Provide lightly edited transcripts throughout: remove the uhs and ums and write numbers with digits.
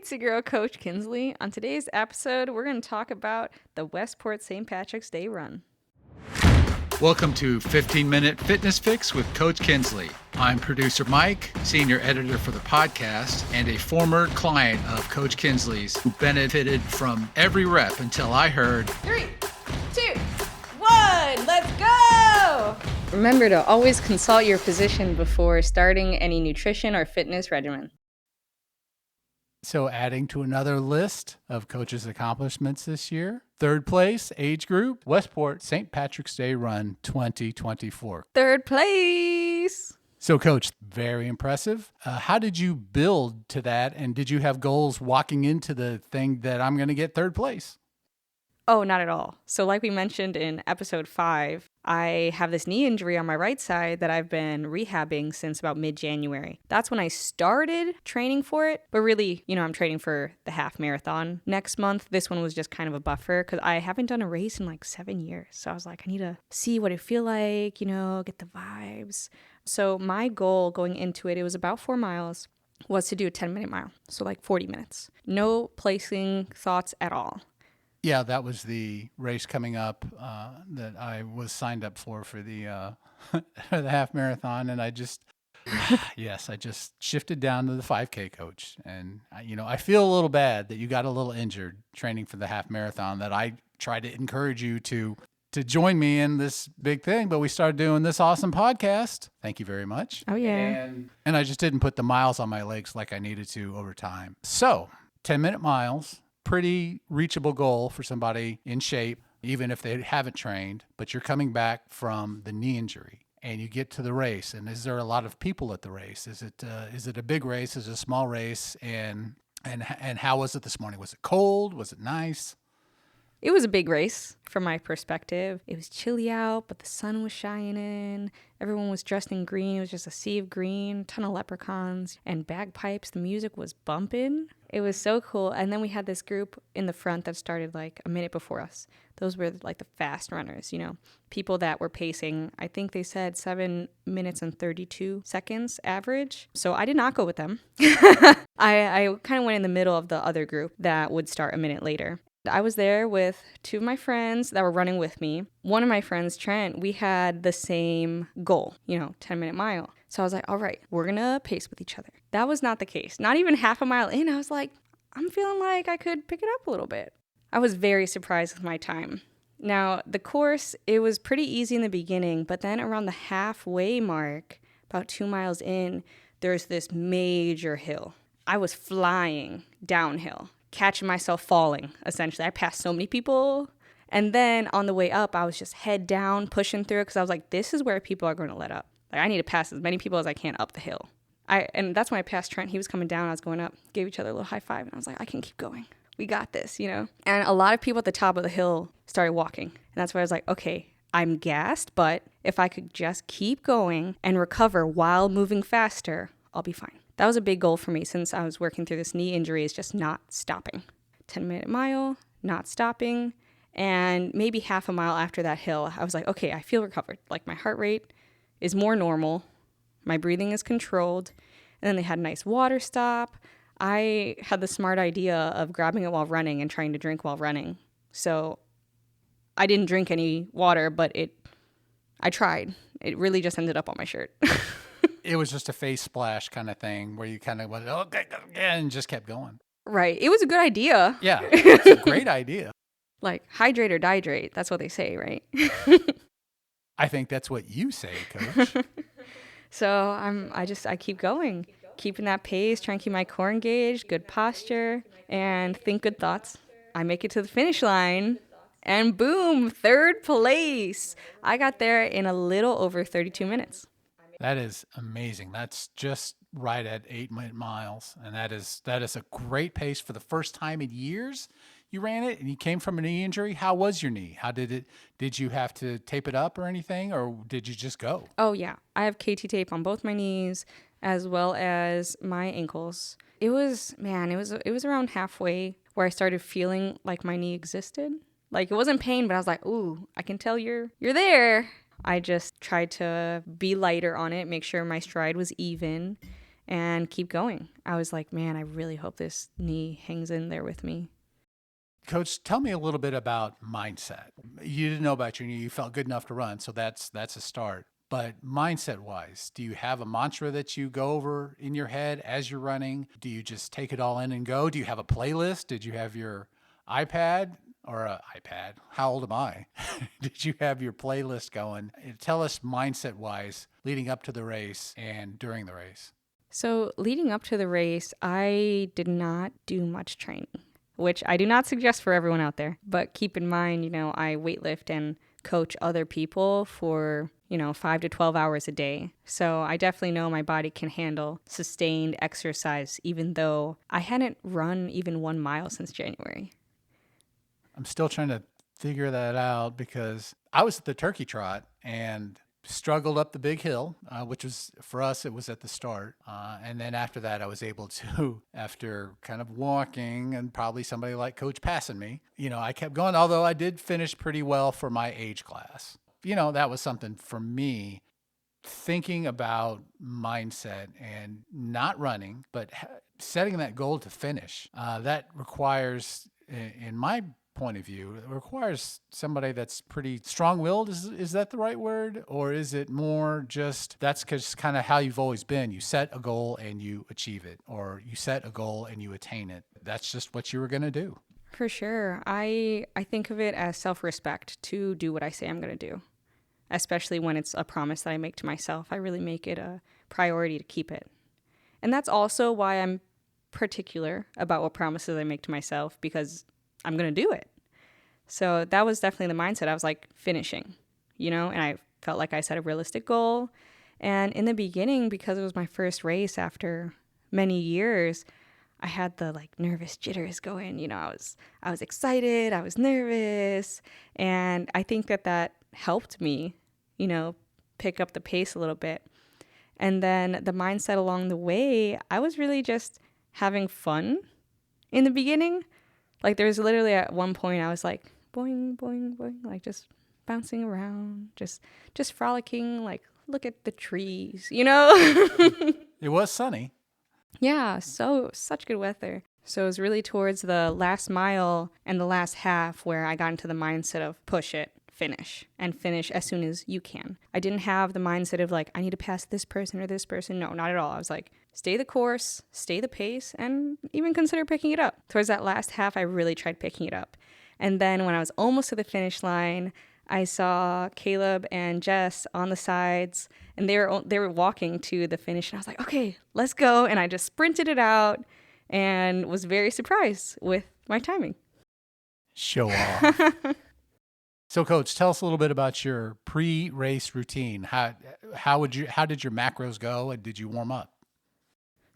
it's your girl, Coach Kinsley. On today's episode, we're going to talk about the Westport St. Patrick's Day Run. Welcome to 15-Minute Fitness Fix with Coach Kinsley. I'm producer Mike, senior editor for the podcast, and a former client of Coach Kinsley's who benefited from every rep until I heard 3, 2, 1, let's go! Remember to always consult your physician before starting any nutrition or fitness regimen. So adding to another list of Coach's accomplishments this year, third place, age group, Westport St. Patrick's Day Run 2024. Third place! So Coach, very impressive. How did you build to that? And did you have goals walking into the thing that I'm going to get third place? Oh, not at all. So like we mentioned in episode 5, I have this knee injury on my right side that I've been rehabbing since about mid-January. That's when I started training for it. But really, I'm training for the half marathon next month. This one was just kind of a buffer because I haven't done a race in like 7 years. So I was like, I need to see what it feel like, get the vibes. So my goal going into it, it was about 4 miles, was to do a 10-minute mile. So like 40 minutes. No placing thoughts at all. Yeah, that was the race coming up that I was signed up for the the half marathon, and I just shifted down to the 5K, Coach. And I feel a little bad that you got a little injured training for the half marathon. That I tried to encourage you to join me in this big thing, but we started doing this awesome podcast. Thank you very much. Oh yeah, and I just didn't put the miles on my legs like I needed to over time. So 10-minute miles. Pretty reachable goal for somebody in shape, even if they haven't trained, but you're coming back from the knee injury and you get to the race. And is there a lot of people at the race? Is it a big race? Is it a small race? And how was it this morning? Was it cold? Was it nice? it was a big race from my perspective. It was chilly out, but the sun was shining. Everyone was dressed in green. It was just a sea of green, ton of leprechauns and bagpipes. The music was bumping. It was so cool. And then we had this group in the front that started like a minute before us. Those were like the fast runners, people that were pacing. I think they said 7 minutes and 32 seconds average. So I did not go with them. I kind of went in the middle of the other group that would start a minute later. I was there with 2 of my friends that were running with me. One of my friends, Trent, we had the same goal, 10-minute mile. So I was like, all right, we're going to pace with each other. That was not the case. Not even half a mile in, I was like, I'm feeling like I could pick it up a little bit. I was very surprised with my time. Now, the course, it was pretty easy in the beginning, but then around the halfway mark, about 2 miles in, there's this major hill. I was flying downhill, catching myself falling, essentially. I passed so many people. And then on the way up, I was just head down, pushing through, because I was like, this is where people are going to let up. Like, I need to pass as many people as I can up the hill. And that's when I passed Trent. He was coming down. I was going up, gave each other a little high five. And I was like, I can keep going. We got this, And a lot of people at the top of the hill started walking. And that's where I was like, okay, I'm gassed, but if I could just keep going and recover while moving faster, I'll be fine. That was a big goal for me since I was working through this knee injury, is just not stopping. 10-minute mile, not stopping. And maybe half a mile after that hill, I was like, okay, I feel recovered. Like my heart rate is more normal. My breathing is controlled. And then they had a nice water stop. I had the smart idea of grabbing it while running and trying to drink while running. So I didn't drink any water, but I tried. It really just ended up on my shirt. It was just a face splash kind of thing where you kind of went, okay, and just kept going. Right. It was a good idea. Yeah, it's a great idea. Like, hydrate or dihydrate. That's what they say, right? I think that's what you say, Coach. So I keep going, keeping that pace, trying to keep my core engaged, good posture, and think good thoughts. I make it to the finish line, and boom, third place. I got there in a little over 32 minutes. That is amazing. That's just right at 8 miles. And that is a great pace for the first time in years you ran it, and you came from a knee injury. How was your knee? Did you have to tape it up or anything, or did you just go? Oh yeah. I have KT tape on both my knees as well as my ankles. It was around halfway where I started feeling like my knee existed. Like, it wasn't pain, but I was like, ooh, I can tell you're there. I just tried to be lighter on it, make sure my stride was even, and keep going. I was like, man, I really hope this knee hangs in there with me. Coach, tell me a little bit about mindset. You didn't know about your knee. You felt good enough to run, so that's a start. But mindset-wise, do you have a mantra that you go over in your head as you're running? Do you just take it all in and go? Do you have a playlist? Did you have your iPad or a iPad? How old am I? Did you have your playlist going? Tell us mindset-wise leading up to the race and during the race. So leading up to the race, I did not do much training, which I do not suggest for everyone out there. But keep in mind, I weightlift and coach other people for 5 to 12 hours a day. So I definitely know my body can handle sustained exercise, even though I hadn't run even 1 mile since January. I'm still trying to figure that out because I was at the turkey trot and struggled up the big hill, which was, for us, it was at the start. And then after that, I was able to, after kind of walking and probably somebody like Coach passing me, I kept going, although I did finish pretty well for my age class. That was something for me, thinking about mindset and not running, but setting that goal to finish. That requires, in my point of view, it requires somebody that's pretty strong-willed. Is that the right word? Or is it more just that's just kind of how you've always been? You set a goal and you achieve it, or you set a goal and you attain it. That's just what you were going to do. For sure. I think of it as self-respect to do what I say I'm going to do, especially when it's a promise that I make to myself. I really make it a priority to keep it. And that's also why I'm particular about what promises I make to myself, because I'm going to do it. So that was definitely the mindset. I was like finishing, and I felt like I set a realistic goal. And in the beginning, because it was my first race after many years, I had the nervous jitters going. I was excited, I was nervous, and I think that helped me, pick up the pace a little bit. And then the mindset along the way, I was really just having fun in the beginning. There was literally at one point I was like boing, boing, boing, just bouncing around, just frolicking, look at the trees, It was sunny. Yeah, such good weather. So it was really towards the last mile and the last half where I got into the mindset of push it, finish, and finish as soon as you can. I didn't have the mindset of I need to pass this person or this person. No, not at all. I was like, stay the course, stay the pace, and even consider picking it up. Towards that last half, I really tried picking it up. And then when I was almost to the finish line, I saw Caleb and Jess on the sides, and they were walking to the finish, and I was like, okay, let's go. And I just sprinted it out and was very surprised with my timing. Show off. So, Coach, tell us a little bit about your pre-race routine. How did your macros go, and did you warm up?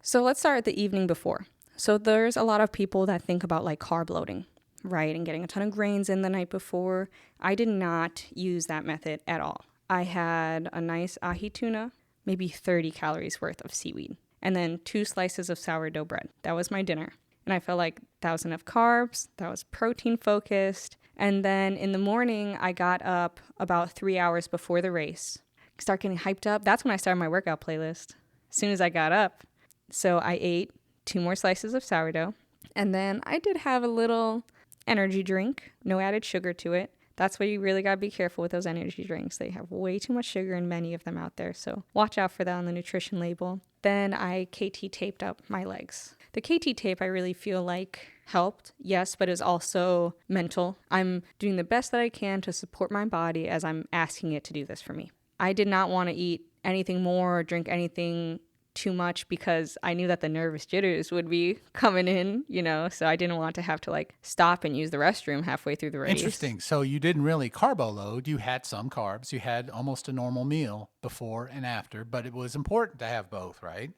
So let's start at the evening before. So there's a lot of people that think about carb loading, right, and getting a ton of grains in the night before. I did not use that method at all. I had a nice ahi tuna, maybe 30 calories worth of seaweed, and then 2 slices of sourdough bread. That was my dinner. And I felt like that was enough carbs, that was protein focused. And then in the morning, I got up about 3 hours before the race, start getting hyped up. That's when I started my workout playlist, as soon as I got up. So I ate 2 more slices of sourdough, and then I did have a little energy drink, no added sugar to it. That's why you really got to be careful with those energy drinks. They have way too much sugar in many of them out there, so watch out for that on the nutrition label. Then I KT taped up my legs. The KT tape I really feel like helped, yes, but it was also mental. I'm doing the best that I can to support my body as I'm asking it to do this for me. I did not want to eat anything more or drink anything too much because I knew that the nervous jitters would be coming in, so I didn't want to have to stop and use the restroom halfway through the race. Interesting. So you didn't really carbo load. You had some carbs. You had almost a normal meal before and after, but it was important to have both, right?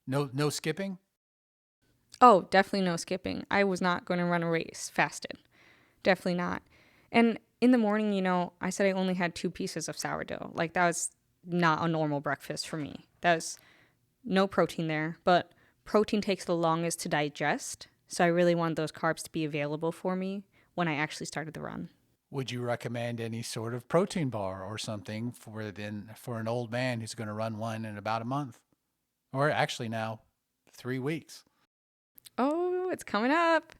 No skipping? Oh, definitely no skipping. I was not going to run a race fasted. Definitely not. And in the morning, I said I only had 2 pieces of sourdough. That was not a normal breakfast for me. That was no protein there, but protein takes the longest to digest. So I really wanted those carbs to be available for me when I actually started the run. Would you recommend any sort of protein bar or something for an old man who's going to run one in about a month? Or actually now 3 weeks. Oh, it's coming up.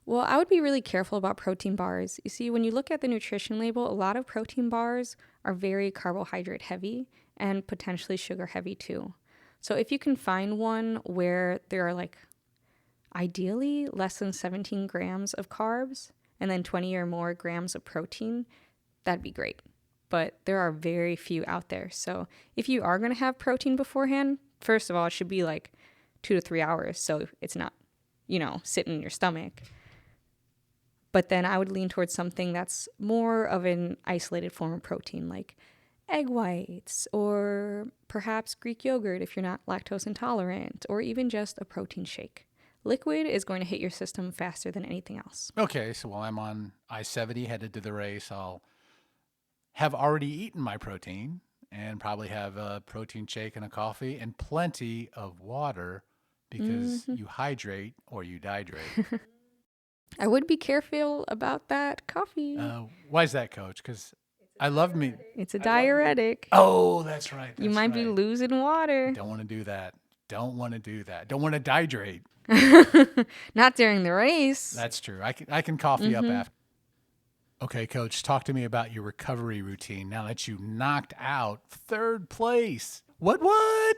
Well, I would be really careful about protein bars. You see, when you look at the nutrition label, a lot of protein bars are very carbohydrate heavy and potentially sugar heavy too. So if you can find one where there are like ideally less than 17 grams of carbs and then 20 or more grams of protein, that'd be great. But there are very few out there. So if you are going to have protein beforehand, first of all, it should be like 2 to 3 hours. So it's not, sitting in your stomach. But then I would lean towards something that's more of an isolated form of protein, like egg whites or perhaps Greek yogurt if you're not lactose intolerant, or even just a protein shake. Liquid is going to hit your system faster than anything else. Okay, so while I'm on I-70 headed to the race, I'll have already eaten my protein and probably have a protein shake and a coffee and plenty of water because you hydrate or you dehydrate. I would be careful about that coffee. Why is that, Coach? Because I love me. It's a diuretic. Oh, that's right. You might be losing water. Don't want to do that. Don't want to dehydrate. Not during the race. That's true. I can coffee up after. Okay, Coach, talk to me about your recovery routine now that you knocked out 3rd place. What?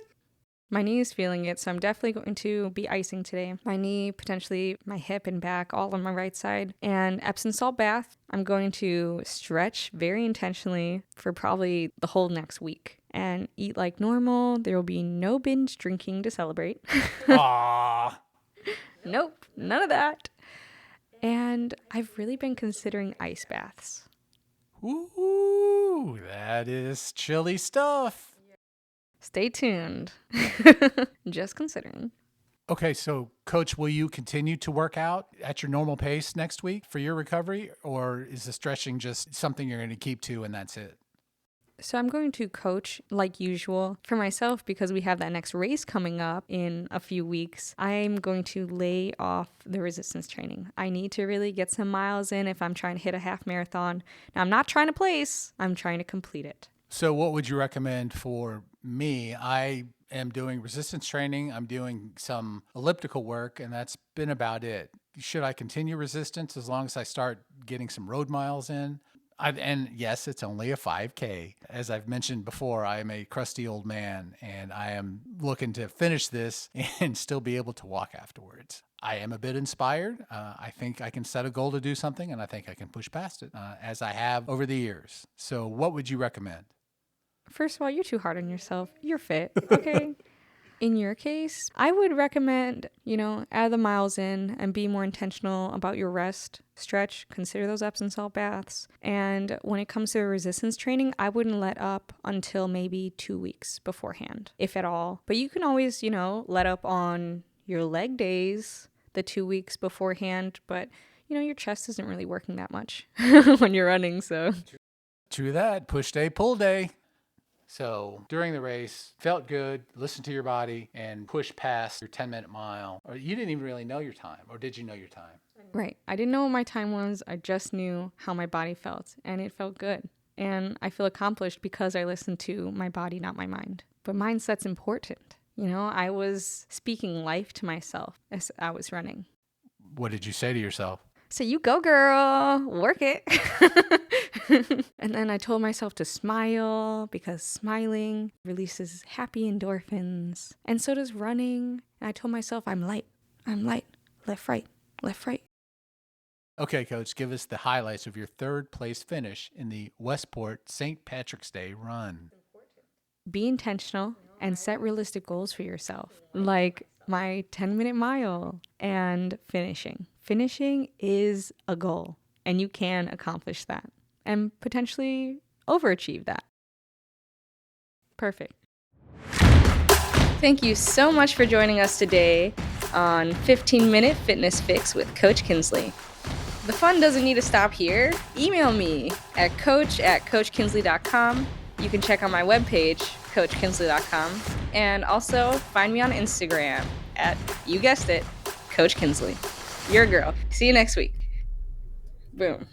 My knee is feeling it, so I'm definitely going to be icing today. My knee, potentially my hip and back, all on my right side. And Epsom salt bath. I'm going to stretch very intentionally for probably the whole next week and eat like normal. There will be no binge drinking to celebrate. Aww. Nope, none of that. And I've really been considering ice baths. Ooh, that is chilly stuff. Stay tuned. Just considering. Okay, so Coach, will you continue to work out at your normal pace next week for your recovery, or is the stretching just something you're going to keep to and that's it? So I'm going to coach like usual for myself because we have that next race coming up in a few weeks. I'm going to lay off the resistance training. I need to really get some miles in if I'm trying to hit a half marathon. Now, I'm not trying to place, I'm trying to complete it. So what would you recommend for me? I am doing resistance training. I'm doing some elliptical work, and that's been about it. Should I continue resistance as long as I start getting some road miles in? And yes, it's only a 5K. As I've mentioned before, I am a crusty old man, and I am looking to finish this and still be able to walk afterwards. I am a bit inspired. I think I can set a goal to do something, and I think I can push past it, as I have over the years. So what would you recommend? First of all, you're too hard on yourself. You're fit, okay? In your case, I would recommend, add the miles in and be more intentional about your rest, stretch, consider those Epsom salt baths. And when it comes to resistance training, I wouldn't let up until maybe 2 weeks beforehand, if at all. But you can always, let up on your leg days the 2 weeks beforehand. But, your chest isn't really working that much when you're running, so. True that. Push day, pull day. So during the race, felt good, listen to your body, and push past your 10-minute mile. Or you didn't even really know your time, or did you know your time? Right. I didn't know what my time was. I just knew how my body felt, and it felt good. And I feel accomplished because I listened to my body, not my mind. But mindset's important. I was speaking life to myself as I was running. What did you say to yourself? So you go, girl, work it. And then I told myself to smile because smiling releases happy endorphins. And so does running. And I told myself I'm light, left, right, left, right. Okay, Coach, give us the highlights of your 3rd place finish in the Westport St. Patrick's Day run. Be intentional and set realistic goals for yourself, like my 10-minute mile and finishing. Finishing is a goal, and you can accomplish that and potentially overachieve that. Perfect. Thank you so much for joining us today on 15-Minute Fitness Fix with Coach Kinsley. The fun doesn't need to stop here. Email me at coach@coachkinsley.com. You can check out my webpage, coachkinsley.com, and also find me on Instagram at, you guessed it, Coach Kinsley. You're a girl. See you next week. Boom.